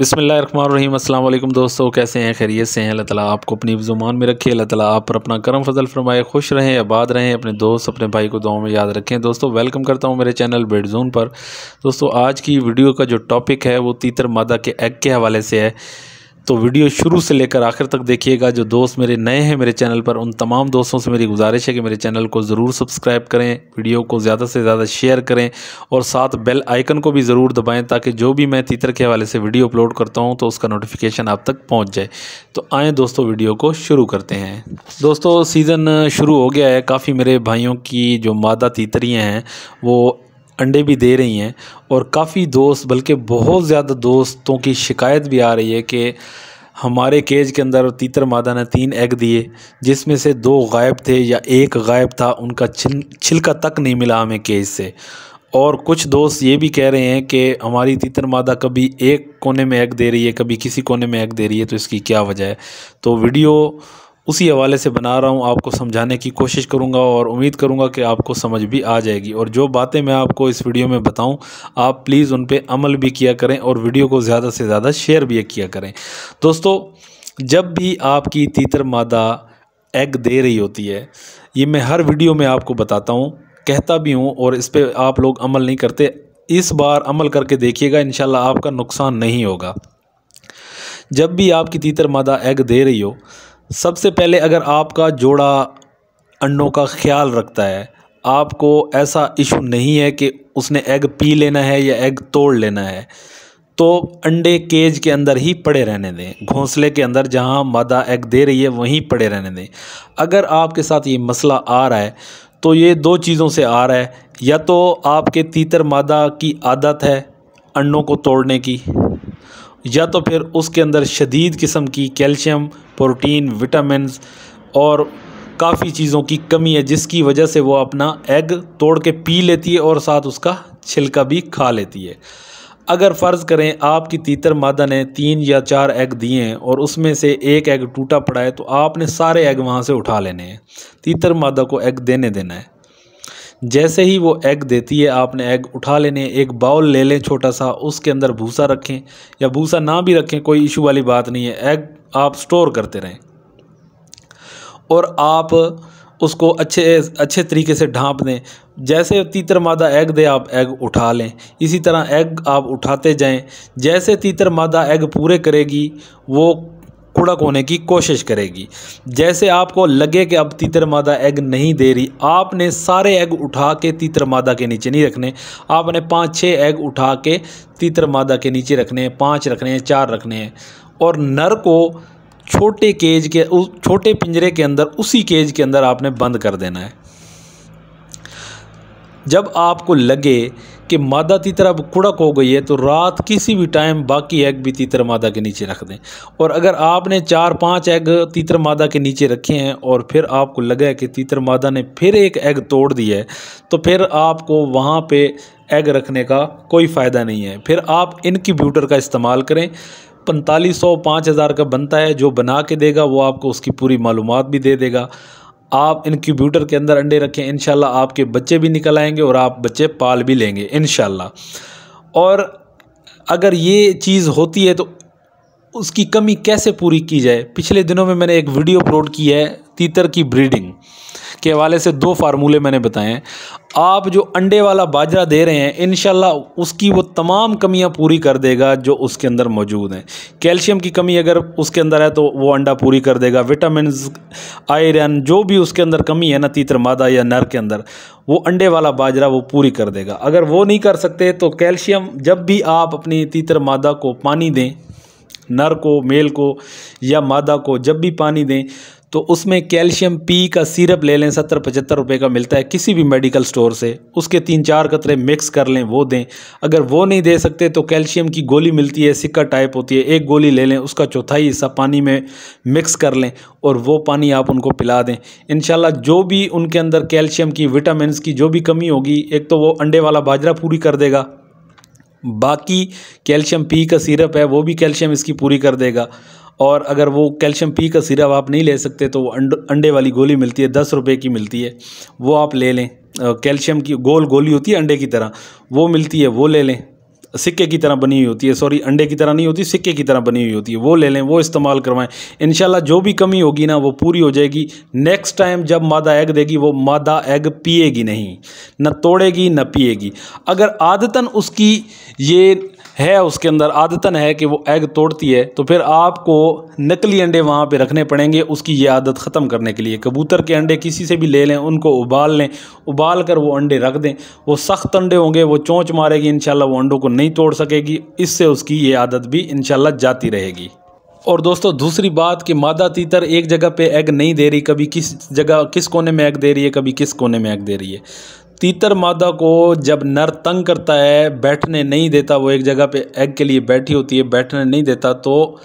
बिस्मिल्लाहिर्रहमानिर्रहीम। अस्सलाम वालेकुम दोस्तों, कैसे हैं? खैरियत से हैं? अल्लाह ताला आपको अपनी ज़ुबान में रखे, अल्लाह ताला आप पर अपना करम फजल फरमाए, खुश रहें, आबाद रहें, अपने दोस्त अपने भाई को दुआ में याद रखें। दोस्तों वेलकम करता हूं मेरे चैनल बेड जोन पर। दोस्तों आज की वीडियो का जो टॉपिक है वो तीतर मादा के एग के हवाले से है, तो वीडियो शुरू से लेकर आखिर तक देखिएगा। जो दोस्त मेरे नए हैं मेरे चैनल पर, उन तमाम दोस्तों से मेरी गुजारिश है कि मेरे चैनल को ज़रूर सब्सक्राइब करें, वीडियो को ज़्यादा से ज़्यादा शेयर करें और साथ बेल आइकन को भी ज़रूर दबाएं ताकि जो भी मैं तीतर के हवाले से वीडियो अपलोड करता हूं तो उसका नोटिफिकेशन आप तक पहुंच जाए। तो आएँ दोस्तों वीडियो को शुरू करते हैं। दोस्तों सीज़न शुरू हो गया है, काफ़ी मेरे भाइयों की जो मादा तीतरियाँ हैं वो अंडे भी दे रही हैं और काफ़ी दोस्त, बल्कि बहुत ज़्यादा दोस्तों की शिकायत भी आ रही है कि हमारे केज के अंदर तीतर मादा ने 3 एग दिए, जिसमें से 2 गायब थे या 1 गायब था, उनका छिलका तक नहीं मिला हमें केज से। और कुछ दोस्त ये भी कह रहे हैं कि हमारी तीतर मादा कभी एक कोने में एग दे रही है, कभी किसी कोने में एग दे रही है, तो इसकी क्या वजह है। तो वीडियो उसी हवाले से बना रहा हूँ, आपको समझाने की कोशिश करूँगा और उम्मीद करूँगा कि आपको समझ भी आ जाएगी। और जो बातें मैं आपको इस वीडियो में बताऊँ, आप प्लीज़ उन पे अमल भी किया करें और वीडियो को ज़्यादा से ज़्यादा शेयर भी किया करें। दोस्तों जब भी आपकी तीतर मादा एग दे रही होती है, ये मैं हर वीडियो में आपको बताता हूँ, कहता भी हूँ, और इस पर आप लोग अमल नहीं करते। इस बार अमल करके देखिएगा, इंशाल्लाह आपका नुकसान नहीं होगा। जब भी आपकी तीतर मादा एग दे रही हो, सबसे पहले अगर आपका जोड़ा अंडों का ख्याल रखता है, आपको ऐसा इशू नहीं है कि उसने एग पी लेना है या एग तोड़ लेना है, तो अंडे केज के अंदर ही पड़े रहने दें, घोंसले के अंदर जहां मादा एग दे रही है वहीं पड़े रहने दें। अगर आपके साथ ये मसला आ रहा है तो ये 2 चीज़ों से आ रहा है, या तो आपके तीतर मादा की आदत है अंडों को तोड़ने की, या तो फिर उसके अंदर शदीद किस्म की कैल्शियम, प्रोटीन, विटामिन्स और काफ़ी चीज़ों की कमी है, जिसकी वजह से वो अपना एग तोड़ के पी लेती है और साथ उसका छिलका भी खा लेती है। अगर फ़र्ज़ करें आपकी तीतर मादा ने 3 या 4 एग दिए हैं और उसमें से 1 एग टूटा पड़ा है, तो आपने सारे एग वहाँ से उठा लेने हैं, तीतर मादा को एग देने देना है। जैसे ही वो एग देती है आपने एग उठा लेने। एक बाउल ले लें छोटा सा, उसके अंदर भूसा रखें या भूसा ना भी रखें, कोई इशू वाली बात नहीं है, एग आप स्टोर करते रहें और आप उसको अच्छे तरीके से ढाँप दें। जैसे तीतर मादा एग दे आप एग उठा लें, इसी तरह एग आप उठाते जाएं। जैसे तीतर मादा एग पूरे करेगी वो कुड़क होने की कोशिश करेगी। जैसे आपको लगे कि अब तीतर मादा एग नहीं दे रही, आपने सारे एग उठा के तीतर मादा के नीचे नहीं रखने, आपने 5-6 एग उठा के तीतर मादा के नीचे रखने हैं, 5 रखने हैं, 4 रखने हैं। और नर को छोटे केज के, छोटे पिंजरे के अंदर, उसी केज के अंदर आपने बंद कर देना है। जब आपको लगे कि मादा तीतर अब कुड़क हो गई है, तो रात किसी भी टाइम बाकी एग भी तीतर मादा के नीचे रख दें। और अगर आपने 4-5 एग तीतर मादा के नीचे रखे हैं और फिर आपको लगा है कि तीतर मादा ने फिर 1 एग तोड़ दिया है, तो फिर आपको वहाँ पे एग रखने का कोई फ़ायदा नहीं है। फिर आप इनक्यूबेटर का इस्तेमाल करें, 4500-5000 का बनता है, जो बना के देगा वो आपको उसकी पूरी मालूमात भी दे देगा। आप इनक्यूबेटर के अंदर अंडे रखें, इंशाल्लाह आपके बच्चे भी निकल आएंगे और आप बच्चे पाल भी लेंगे इंशाल्लाह। और अगर ये चीज़ होती है तो उसकी कमी कैसे पूरी की जाए, पिछले दिनों में मैंने एक वीडियो अपलोड की है तीतर की ब्रीडिंग के हवाले से। 2 फार्मूले मैंने बताए हैं। आप जो अंडे वाला बाजरा दे रहे हैं, इंशाल्लाह उसकी वो तमाम कमियां पूरी कर देगा जो उसके अंदर मौजूद हैं। कैल्शियम की कमी अगर उसके अंदर है तो वो अंडा पूरी कर देगा। विटामिन्स, आयरन, जो भी उसके अंदर कमी है ना तीतर मादा या नर के अंदर, वो अंडे वाला बाजरा वो पूरी कर देगा। अगर वो नहीं कर सकते तो कैल्शियम, जब भी आप अपनी तीतर मादा को पानी दें, नर को, मेल को या मादा को जब भी पानी दें, तो उसमें कैल्शियम पी का सिरप ले लें, 70-75 रुपये का मिलता है किसी भी मेडिकल स्टोर से, उसके 3-4 कतरे मिक्स कर लें, वो दें। अगर वो नहीं दे सकते तो कैल्शियम की गोली मिलती है, सिक्का टाइप होती है, 1 गोली ले लें, उसका 1/4 हिस्सा पानी में मिक्स कर लें और वो पानी आप उनको पिला दें। इंशाल्लाह जो भी उनके अंदर कैल्शियम की, विटामिन्स की जो भी कमी होगी, एक तो वो अंडे वाला बाजरा पूरी कर देगा, बाकी कैल्शियम पी का सिरप है वो भी कैल्शियम इसकी पूरी कर देगा। और अगर वो कैल्शियम पी का सिरप आप नहीं ले सकते तो अंडे वाली गोली मिलती है, 10 रुपये की मिलती है, वो आप ले लें। कैल्शियम की गोल गोली होती है अंडे की तरह, वो मिलती है, वो ले लें। सिक्के की तरह बनी हुई होती है, सॉरी अंडे की तरह नहीं होती, सिक्के की तरह बनी हुई होती है, वो ले लें, वो इस्तेमाल करवाएं। इंशाल्लाह जो भी कमी होगी ना वो पूरी हो जाएगी। नेक्स्ट टाइम जब मादा एग देगी वो मादा एग पिएगी नहीं, न तोड़ेगी न पिएगी। अगर आदतन उसकी ये है, उसके अंदर आदतन है कि वो एग तोड़ती है, तो फिर आपको नकली अंडे वहाँ पे रखने पड़ेंगे उसकी ये आदत ख़त्म करने के लिए। कबूतर के अंडे किसी से भी ले लें, उनको उबाल लें, उबाल कर वो अंडे रख दें। वो सख्त अंडे होंगे, वो चोंच मारेगी, इंशाल्लाह वो अंडों को नहीं तोड़ सकेगी। इससे उसकी ये आदत भी इंशाल्लाह जाती रहेगी। और दोस्तों दूसरी बात कि मादा तीतर एक जगह पे एग नहीं दे रही, कभी किस जगह किस कोने में एग दे रही है, कभी किस कोने में एग दे रही है। तीतर मादा को जब नर तंग करता है, बैठने नहीं देता, वो एक जगह पे एग के लिए बैठी होती है, बैठने नहीं देता, तो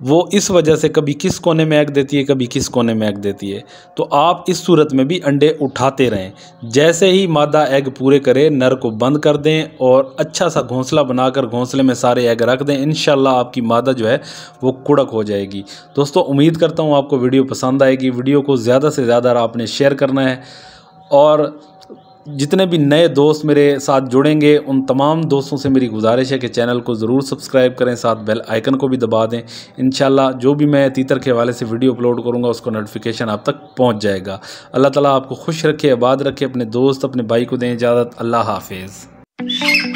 वो इस वजह से कभी किस कोने में एग देती है, कभी किस कोने में एग देती है। तो आप इस सूरत में भी अंडे उठाते रहें। जैसे ही मादा एग पूरे करे नर को बंद कर दें और अच्छा सा घोंसला बनाकर घोंसले में सारे एग रख दें। इंशाल्लाह आपकी मादा जो है वो कुड़क हो जाएगी। दोस्तों उम्मीद करता हूँ आपको वीडियो पसंद आएगी। वीडियो को ज़्यादा से ज़्यादा आपने शेयर करना है और जितने भी नए दोस्त मेरे साथ जुड़ेंगे उन तमाम दोस्तों से मेरी गुजारिश है कि चैनल को ज़रूर सब्सक्राइब करें, साथ बेल आइकन को भी दबा दें। इंशाल्लाह जो भी मैं तीतर के हवाले से वीडियो अपलोड करूंगा उसको नोटिफिकेशन आप तक पहुंच जाएगा। अल्लाह ताला आपको खुश रखे, आबाद रखे। अपने दोस्त अपने भाई को दें इजाज़त। अल्लाह हाफिज़।